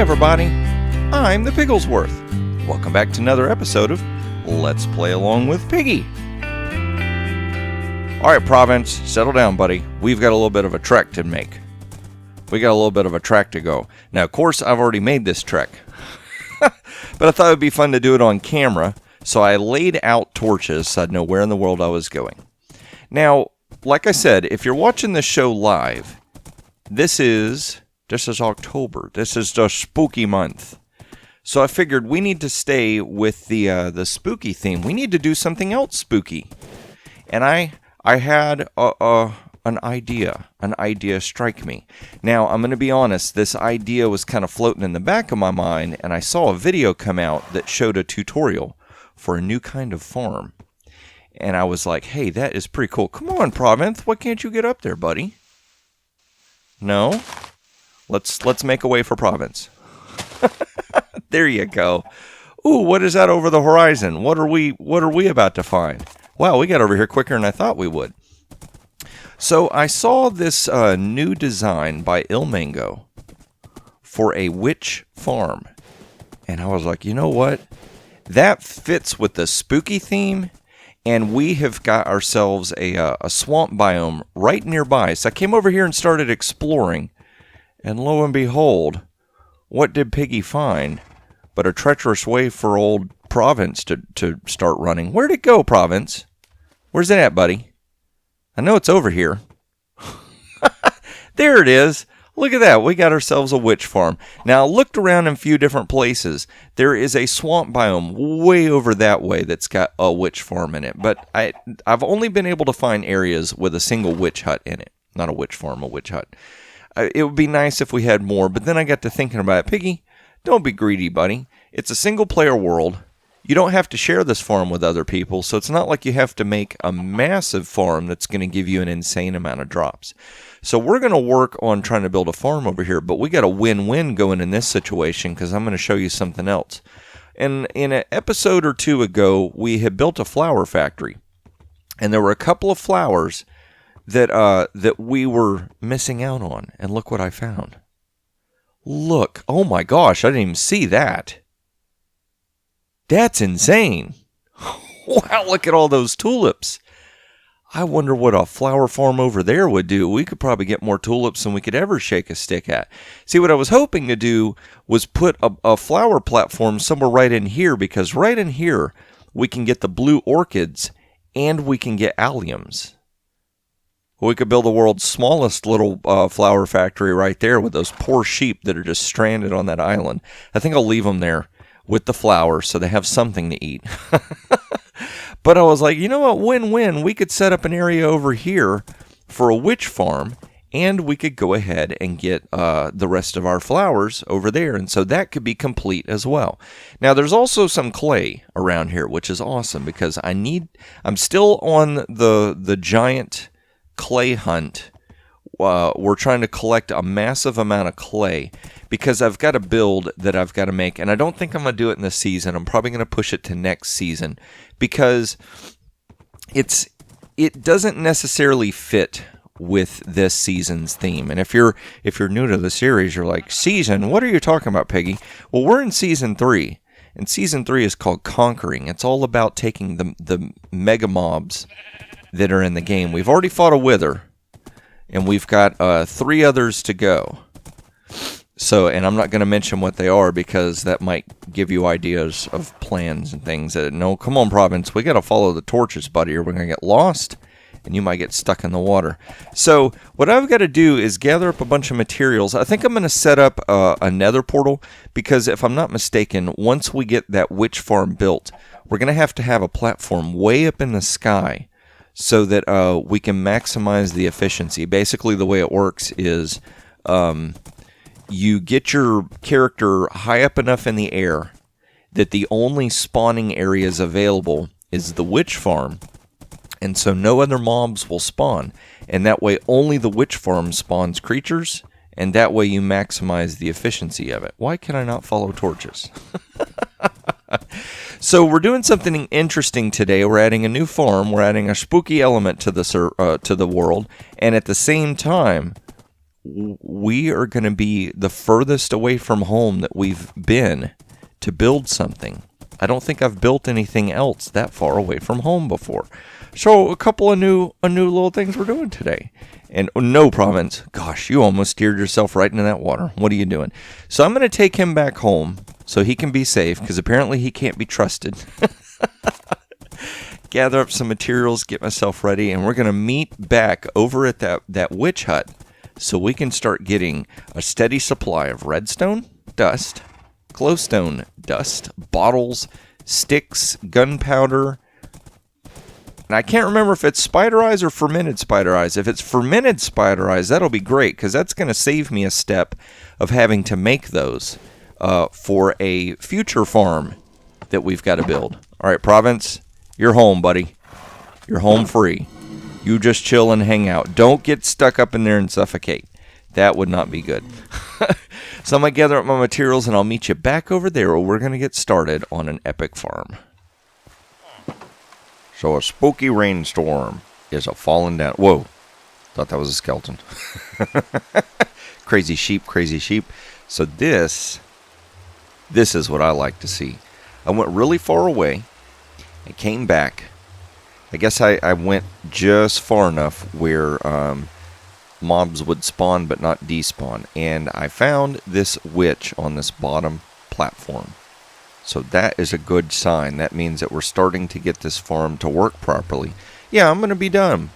everybody, I'm the Pigglesworth. Welcome back to another episode of Let's Play Along with Piggy. Alright, Province, settle down, buddy. We've got a little bit of a trek to make. We got a little bit of a trek to go. Now, of course, I've already made this trek. But I thought it would be fun to do it on camera, so I laid out torches so I'd know where in the world I was going. Now, like I said, if you're watching this show live, this is October. This is the spooky month. So I figured we need to stay with the spooky theme. We need to do something else spooky. And I had an idea strike me. Now, I'm going to be honest, this idea was kind of floating in the back of my mind, and I saw a video come out that showed a tutorial for a new kind of farm. And I was like, hey, that is pretty cool. Come on, Province, why can't you get up there, buddy? No? Let's make a way for Province. There you go. Ooh, what is that over the horizon? What are we about to find? Wow, we got over here quicker than I thought we would. So I saw this new design by Ilmango for a witch farm. And I was like, you know what? That fits with the spooky theme. And we have got ourselves a swamp biome right nearby. So I came over here and started exploring. And lo and behold, what did Piggy find but a treacherous way for old Province to start running? Where'd it go, Province? Where's it at, buddy? I know it's over here. There it is. Look at that. We got ourselves a witch farm. Now, I looked around in a few different places. There is a swamp biome way over that way that's got a witch farm in it. But I've only been able to find areas with a single witch hut in it. Not a witch farm, a witch hut. It would be nice if we had more, but then I got to thinking about it. Piggy, don't be greedy, buddy. It's a single-player world. You don't have to share this farm with other people, so it's not like you have to make a massive farm that's going to give you an insane amount of drops. So we're going to work on trying to build a farm over here, but we got a win-win going in this situation because I'm going to show you something else. And in an episode or two ago, we had built a flower factory, and there were a couple of flowers that we were missing out on. And look what I found. Look. Oh my gosh, I didn't even see that. That's insane. Wow, look at all those tulips. I wonder what a flower farm over there would do. We could probably get more tulips than we could ever shake a stick at. See, what I was hoping to do was put a flower platform somewhere right in here, because right in here we can get the blue orchids and we can get alliums. We could build the world's smallest little flower factory right there with those poor sheep that are just stranded on that island. I think I'll leave them there with the flowers so they have something to eat. But I was like, you know what, win-win. We could set up an area over here for a witch farm, and we could go ahead and get the rest of our flowers over there. And so that could be complete as well. Now, there's also some clay around here, which is awesome because I'm still on the giant clay hunt. We're trying to collect a massive amount of clay because I've got a build that I've got to make, and I don't think I'm going to do it in this season. I'm probably going to push it to next season because it doesn't necessarily fit with this season's theme. And if you're new to the series, you're like, season, what are you talking about, Piggy? Well, we're in season 3, and season 3 is called Conquering. It's all about taking the mega mobs that are in the game. We've already fought a wither, and we've got 3 others to go. So, and I'm not going to mention what they are because that might give you ideas of plans and things. No, come on, Province, we got to follow the torches, buddy, or we're going to get lost, and you might get stuck in the water. So, what I've got to do is gather up a bunch of materials. I think I'm going to set up a nether portal because, if I'm not mistaken, once we get that witch farm built, we're going to have a platform way up in the sky so that we can maximize the efficiency. Basically, the way it works is you get your character high up enough in the air that the only spawning areas available is the witch farm, and so no other mobs will spawn. And that way, only the witch farm spawns creatures, and that way you maximize the efficiency of it. Why can I not follow torches? So we're doing something interesting today. We're adding a new farm. We're adding a spooky element to the world, and at the same time, we are going to be the furthest away from home that we've been to build something. I don't think I've built anything else that far away from home before. So a couple of new little things we're doing today. And no, Province, gosh, you almost steered yourself right into that water. What are you doing? So I'm going to take him back home so he can be safe, because apparently he can't be trusted. Gather up some materials, get myself ready, and we're going to meet back over at that witch hut so we can start getting a steady supply of redstone, dust, glowstone, dust, bottles, sticks, gunpowder. And I can't remember if it's spider eyes or fermented spider eyes. If it's fermented spider eyes, that'll be great, because that's going to save me a step of having to make those for a future farm that we've got to build. All right, Province, you're home, buddy. You're home free. You just chill and hang out. Don't get stuck up in there and suffocate. That would not be good. So I'm going to gather up my materials, and I'll meet you back over there where we're going to get started on an epic farm. So a spooky rainstorm is a falling down. Whoa. Thought that was a skeleton. Crazy sheep, crazy sheep. So this is what I like to see. I went really far away and came back. I guess I went just far enough where mobs would spawn but not despawn. And I found this witch on this bottom platform. So that is a good sign. That means that we're starting to get this farm to work properly. Yeah, I'm going to be done.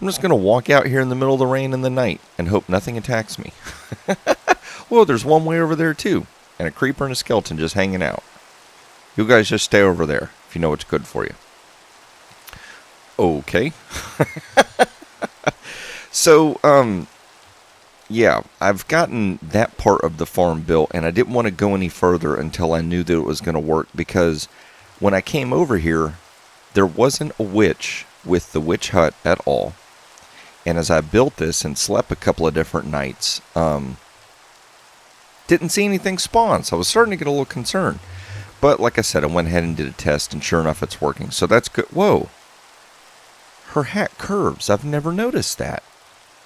I'm just going to walk out here in the middle of the rain in the night and hope nothing attacks me. Well, there's one way over there too. And a creeper and a skeleton just hanging out. You guys just stay over there if you know what's good for you. Okay. So, yeah, I've gotten that part of the farm built, and I didn't want to go any further until I knew that it was going to work, because when I came over here, there wasn't a witch with the witch hut at all. And as I built this and slept a couple of different nights, didn't see anything spawn, so I was starting to get a little concerned. But like I said, I went ahead and did a test, and sure enough, it's working. So that's good. Whoa. Her hat curves. I've never noticed that.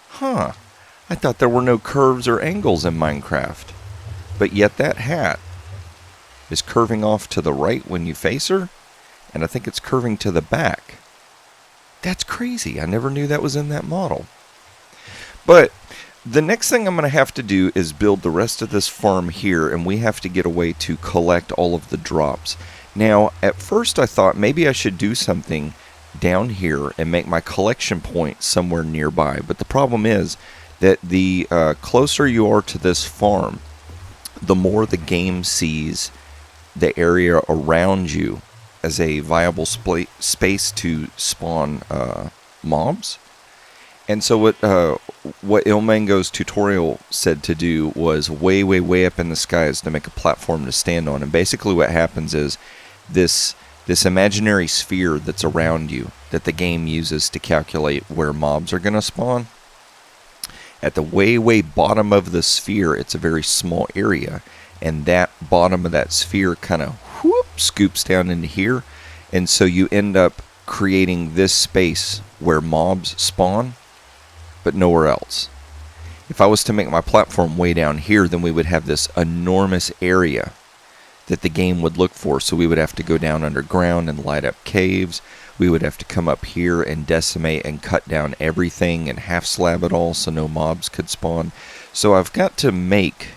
Huh. I thought there were no curves or angles in Minecraft. But yet that hat is curving off to the right when you face her, and I think it's curving to the back. That's crazy. I never knew that was in that model. But the next thing I'm going to have to do is build the rest of this farm here, and we have to get a way to collect all of the drops. Now, at first I thought maybe I should do something down here and make my collection point somewhere nearby. But the problem is that the closer you are to this farm, the more the game sees the area around you as a viable space to spawn mobs. And so what Ilmango's tutorial said to do was way, way, way up in the skies to make a platform to stand on. And basically what happens is this imaginary sphere that's around you that the game uses to calculate where mobs are going to spawn. At the way, way bottom of the sphere, it's a very small area. And that bottom of that sphere kind of scoops down into here. And so you end up creating this space where mobs spawn, but nowhere else. If I was to make my platform way down here, then we would have this enormous area that the game would look for. So we would have to go down underground and light up caves. We would have to come up here and decimate and cut down everything and half slab it all so no mobs could spawn. So I've got to make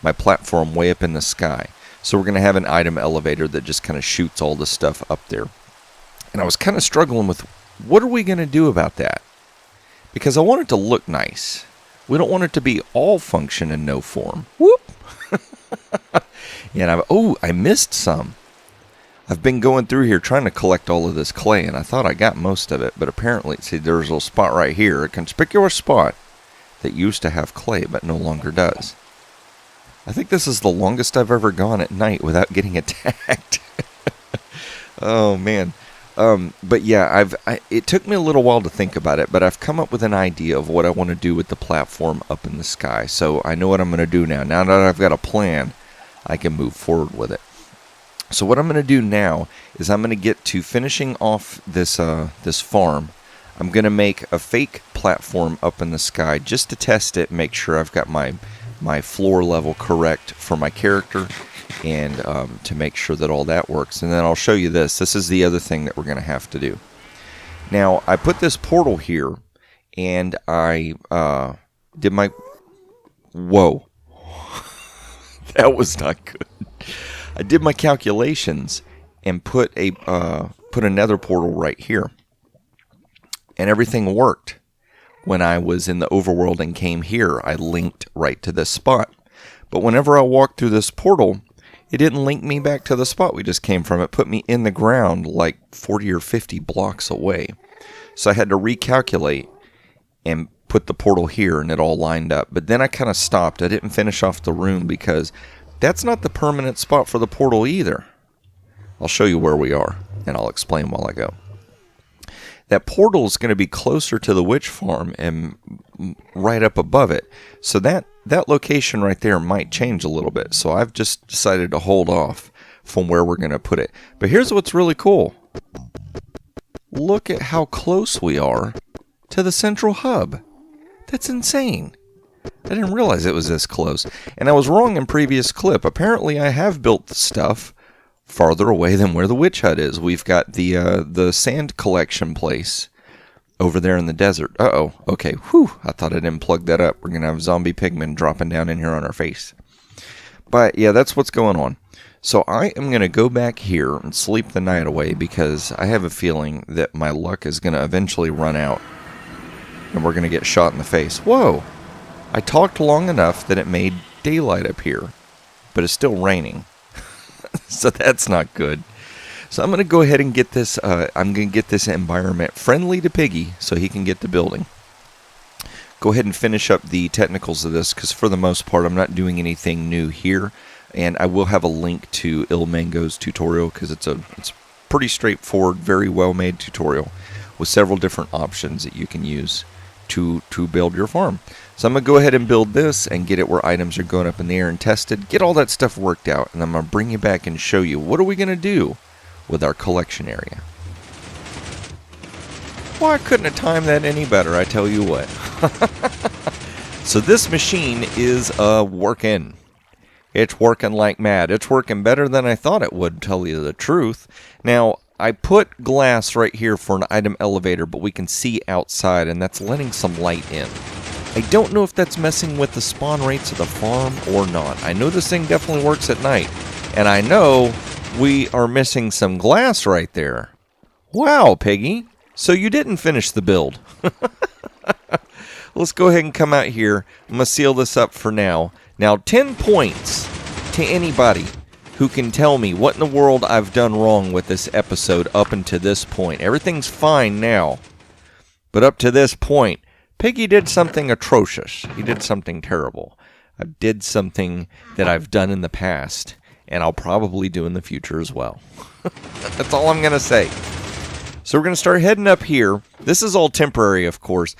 my platform way up in the sky. So we're going to have an item elevator that just kind of shoots all the stuff up there. And I was kind of struggling with, what are we going to do about that? Because I want it to look nice. We don't want it to be all function and no form. Whoop! And I missed some. I've been going through here trying to collect all of this clay, and I thought I got most of it, but apparently, see, there's a little spot right here, a conspicuous spot that used to have clay, but no longer does. I think this is the longest I've ever gone at night without getting attacked. Oh, man. But yeah, it took me a little while to think about it, but I've come up with an idea of what I want to do with the platform up in the sky. So I know what I'm going to do now. Now that I've got a plan, I can move forward with it. So what I'm going to do now is I'm going to get to finishing off this farm. I'm going to make a fake platform up in the sky just to test it, make sure I've got my floor level correct for my character, and to make sure that all that works. And then I'll show you this. This is the other thing that we're going to have to do. Now, I put this portal here, and I did my... Whoa. That was not good. I did my calculations and put another portal right here. And everything worked. When I was in the overworld and came here, I linked right to this spot. But whenever I walked through this portal, it didn't link me back to the spot we just came from. It put me in the ground like 40 or 50 blocks away. So I had to recalculate and put the portal here, and it all lined up. But then I kind of stopped. I didn't finish off the room because that's not the permanent spot for the portal either. I'll show you where we are, and I'll explain while I go. That portal is going to be closer to the witch farm and right up above it. So that location right there might change a little bit. So I've just decided to hold off from where we're going to put it. But here's what's really cool. Look at how close we are to the central hub. That's insane. I didn't realize it was this close. And I was wrong in previous clip. Apparently I have built the stuff farther away than where the witch hut is. We've got the sand collection place over there in the desert. Uh-oh. Okay. Whew. I thought I didn't plug that up. We're going to have zombie pigmen dropping down in here on our face. But yeah, that's what's going on. So I am going to go back here and sleep the night away because I have a feeling that my luck is going to eventually run out and we're going to get shot in the face. Whoa. I talked long enough that it made daylight up here, but it's still raining. So that's not good. So I'm going to go ahead and get this, I'm going to get this environment friendly to Piggy so he can get the building. Go ahead and finish up the technicals of this because for the most part I'm not doing anything new here. And I will have a link to Ilmango's tutorial because it's pretty straightforward, very well made tutorial with several different options that you can use to build your farm. So I'm going to go ahead and build this and get it where items are going up in the air and tested, get all that stuff worked out, and I'm going to bring you back and show you what are we going to do with our collection area. Well, I couldn't have timed that any better, I tell you what. So this machine is working. It's working like mad. It's working better than I thought it would, tell you the truth. Now, I put glass right here for an item elevator, but we can see outside, and that's letting some light in. I don't know if that's messing with the spawn rates of the farm or not. I know this thing definitely works at night, and I know we are missing some glass right there. Wow, Piggy. So you didn't finish the build. Let's go ahead and come out here. I'm going to seal this up for now. Now, 10 points to anybody who can tell me what in the world I've done wrong with this episode up until this point. Everything's fine now. But up to this point, Piggy did something atrocious. He did something terrible. I did something that I've done in the past, and I'll probably do in the future as well. That's all I'm going to say. So we're going to start heading up here. This is all temporary, of course.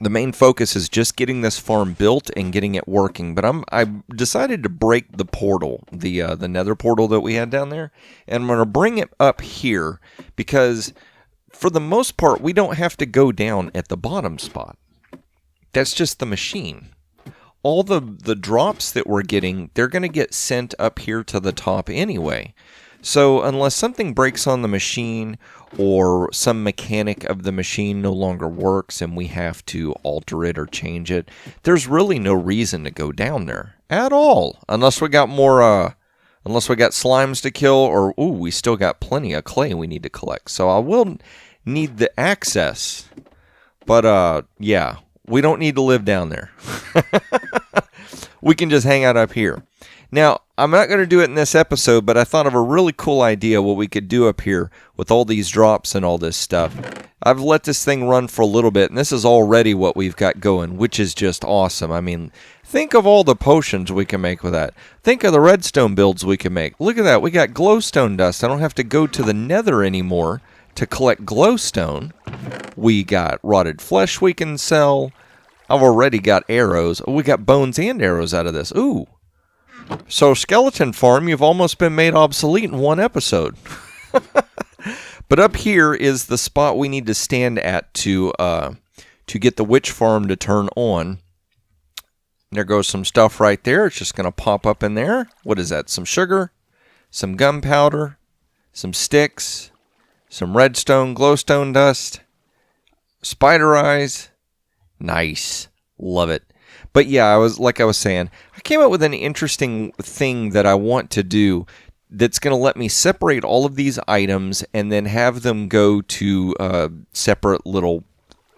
The main focus is just getting this farm built and getting it working. But I decided to break the portal, the nether portal that we had down there. And I'm going to bring it up here because for the most part, we don't have to go down at the bottom spot. That's just the machine. All the drops that we're getting, they're going to get sent up here to the top anyway. So unless something breaks on the machine or some mechanic of the machine no longer works and we have to alter it or change it, there's really no reason to go down there at all. Unless we got more, unless we got slimes to kill or, ooh, we still got plenty of clay we need to collect. So I will need the access. But, yeah, we don't need to live down there. We can just hang out up here. Now, I'm not going to do it in this episode, but I thought of a really cool idea what we could do up here with all these drops and all this stuff. I've let this thing run for a little bit, and this is already what we've got going, which is just awesome. I mean, think of all the potions we can make with that. Think of the redstone builds we can make. Look at that. We got glowstone dust. I don't have to go to the nether anymore to collect glowstone. We got rotted flesh we can sell. I've already got arrows. We got bones and arrows out of this. Ooh. So, Skeleton Farm, you've almost been made obsolete in one episode. But up here is the spot we need to stand at to get the witch farm to turn on. There goes some stuff right there. It's just going to pop up in there. What is that? Some sugar, some gunpowder, some sticks, some redstone, glowstone dust, spider eyes. Nice. Love it. But yeah, I was saying, I came up with an interesting thing that I want to do that's going to let me separate all of these items and then have them go to separate little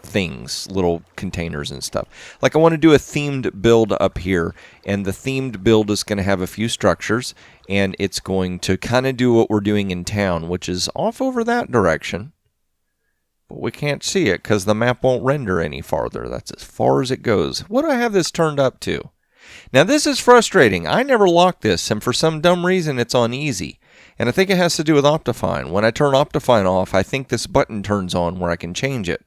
things, little containers and stuff. Like I want to do a themed build up here, and the themed build is going to have a few structures, and it's going to kind of do what we're doing in town, which is off over that direction. But we can't see it because the map won't render any farther. That's as far as it goes. What do I have this turned up to? Now this is frustrating. I never locked this, and for some dumb reason it's on easy. And I think it has to do with Optifine. When I turn Optifine off, I think this button turns on where I can change it.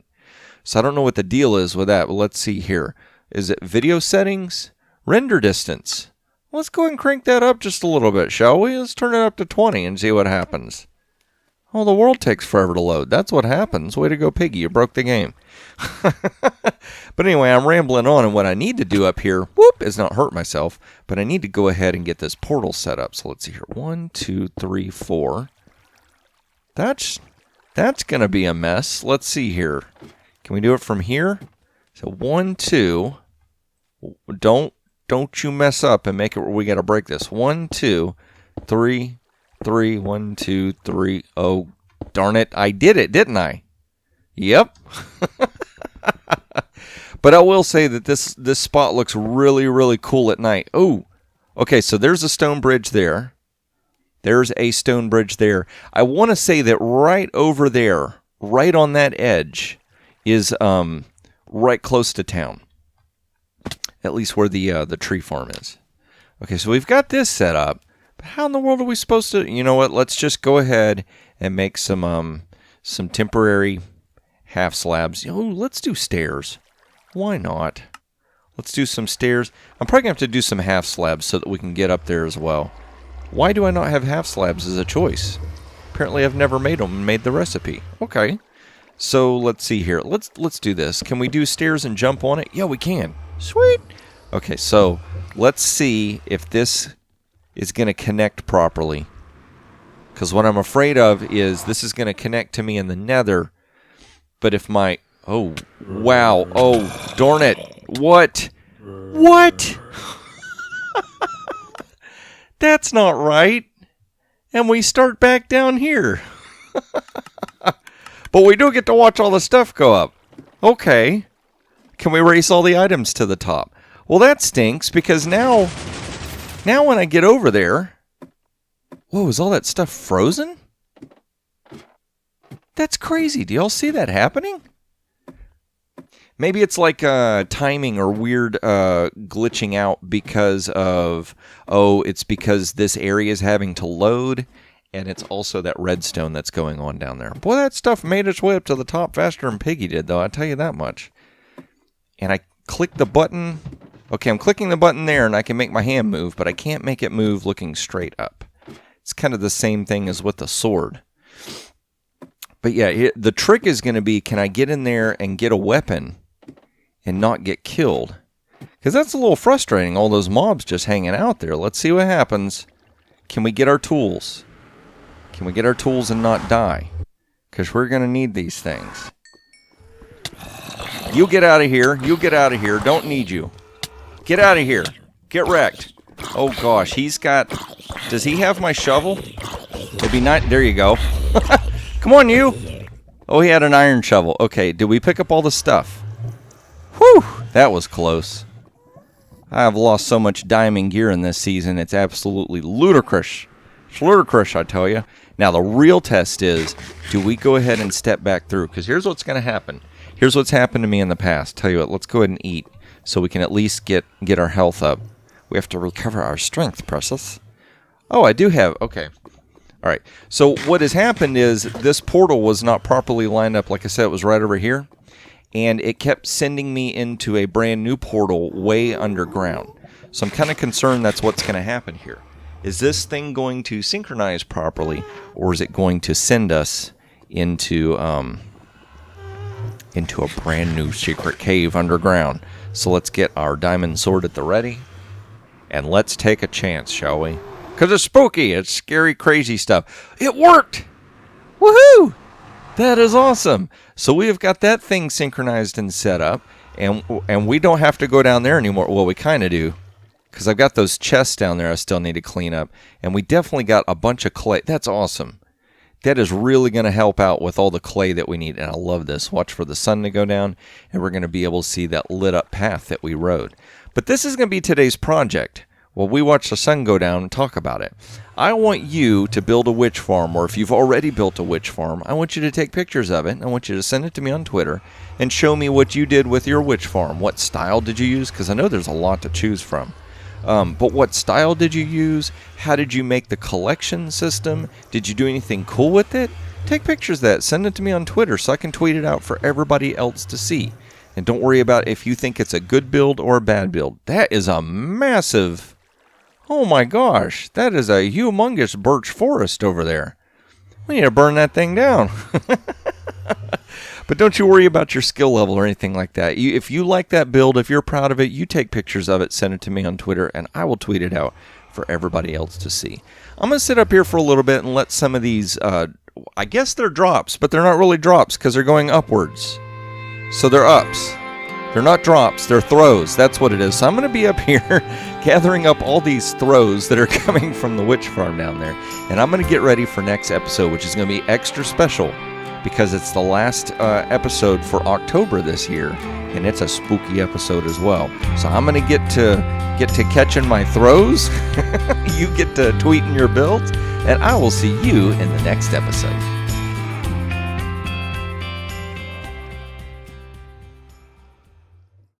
So I don't know what the deal is with that, but let's see here. Is it video settings? Render distance. Let's go ahead and crank that up just a little bit, shall we? Let's turn it up to 20 and see what happens. Oh, the world takes forever to load. That's what happens. Way to go, Piggy. You broke the game. But anyway, I'm rambling on, and what I need to do up here, whoop, is not hurt myself, but I need to go ahead and get this portal set up. So let's see here. 1, 2, 3, 4. That's going to be a mess. Let's see here. Can we do it from here? So 1, 2. Don't you mess up and make it where we got to break this. 1, 2, 3, 3. 1, 2, 3. Oh, darn it. I did it, didn't I? Yep. But I will say that this spot looks really, really cool at night. Oh, okay, so there's a stone bridge there. There's a stone bridge there. I want to say that right over there, right on that edge, is right close to town. At least where the tree farm is. Okay, so we've got this set up. But how in the world are we supposed to... You know what? Let's just go ahead and make some temporary half slabs. Oh, let's do stairs. Why not? Let's do some stairs. I'm probably going to have to do some half slabs so that we can get up there as well. Why do I not have half slabs as a choice? Apparently I've never made them and made the recipe. Okay. So let's see here. Let's do this. Can we do stairs and jump on it? Yeah, we can. Sweet. Okay, so let's see if this is going to connect properly. Because what I'm afraid of is this is going to connect to me in the nether. But if my... Oh, wow. Oh, darn it. What? What? That's not right. And we start back down here. But we do get to watch all the stuff go up. Okay. Can we race all the items to the top? Well, that stinks because now when I get over there... Whoa, is all that stuff frozen? That's crazy. Do y'all see that happening? Maybe it's like timing or weird glitching out because of... Oh, it's because this area is having to load... And it's also that redstone that's going on down there. Boy, that stuff made its way up to the top faster than Piggy did, though. I tell you that much. And I click the button. Okay, I'm clicking the button there, and I can make my hand move, but I can't make it move looking straight up. It's kind of the same thing as with the sword. But yeah, the trick is going to be, can I get in there and get a weapon and not get killed? Because that's a little frustrating, all those mobs just hanging out there. Let's see what happens. Can we get our tools? Can we get our tools and not die? Because we're going to need these things. You get out of here. You get out of here. Don't need you. Get out of here. Get wrecked. Oh, gosh. He's got... Does he have my shovel? It'd be nice. There you go. Come on, you. Oh, he had an iron shovel. Okay, did we pick up all the stuff? Whew. That was close. I've lost so much diamond gear in this season. It's absolutely ludicrous. It's ludicrous, I tell you. Now, the real test is, do we go ahead and step back through? Because here's what's going to happen. Here's what's happened to me in the past. Tell you what, let's go ahead and eat so we can at least get our health up. We have to recover our strength, precious. Oh, I do have... Okay. All right. So what has happened is this portal was not properly lined up. Like I said, it was right over here. And it kept sending me into a brand new portal way underground. So I'm kind of concerned that's what's going to happen here. Is this thing going to synchronize properly, or is it going to send us into a brand new secret cave underground. So let's get our diamond sword at the ready, and let's take a chance, shall we? Because it's spooky, it's scary, crazy stuff. It worked! Woohoo! That is awesome. So we have got that thing synchronized and set up, and we don't have to go down there anymore. Well, we kind of do, because I've got those chests down there I still need to clean up, and we definitely got a bunch of clay. That's awesome. That is really going to help out with all the clay that we need, and I love this. Watch for the sun to go down, and we're going to be able to see that lit up path that we rode. But this is going to be today's project. Well, we watch the sun go down and talk about it. I want you to build a witch farm, or if you've already built a witch farm, I want you to take pictures of it. I want you to send it to me on Twitter and show me what you did with your witch farm. What style did you use? Because I know there's a lot to choose from. But what style did you use? How did you make the collection system? Did you do anything cool with it? Take pictures of that. Send it to me on Twitter so I can tweet it out for everybody else to see. And don't worry about if you think it's a good build or a bad build. That is a massive... Oh my gosh, that is a humongous birch forest over there. We need to burn that thing down. But don't you worry about your skill level or anything like that. If you like that build, if you're proud of it, you take pictures of it, send it to me on Twitter, and I will tweet it out for everybody else to see. I'm going to sit up here for a little bit and let some of these, I guess they're drops, but they're not really drops because they're going upwards. So they're ups. They're not drops, they're throws. That's what it is. So I'm going to be up here gathering up all these throws that are coming from the witch farm down there. And I'm going to get ready for next episode, which is going to be extra special because it's the last episode for October this year. And it's a spooky episode as well. So I'm going to get to catching my throws. You get to tweeting your builds. And I will see you in the next episode.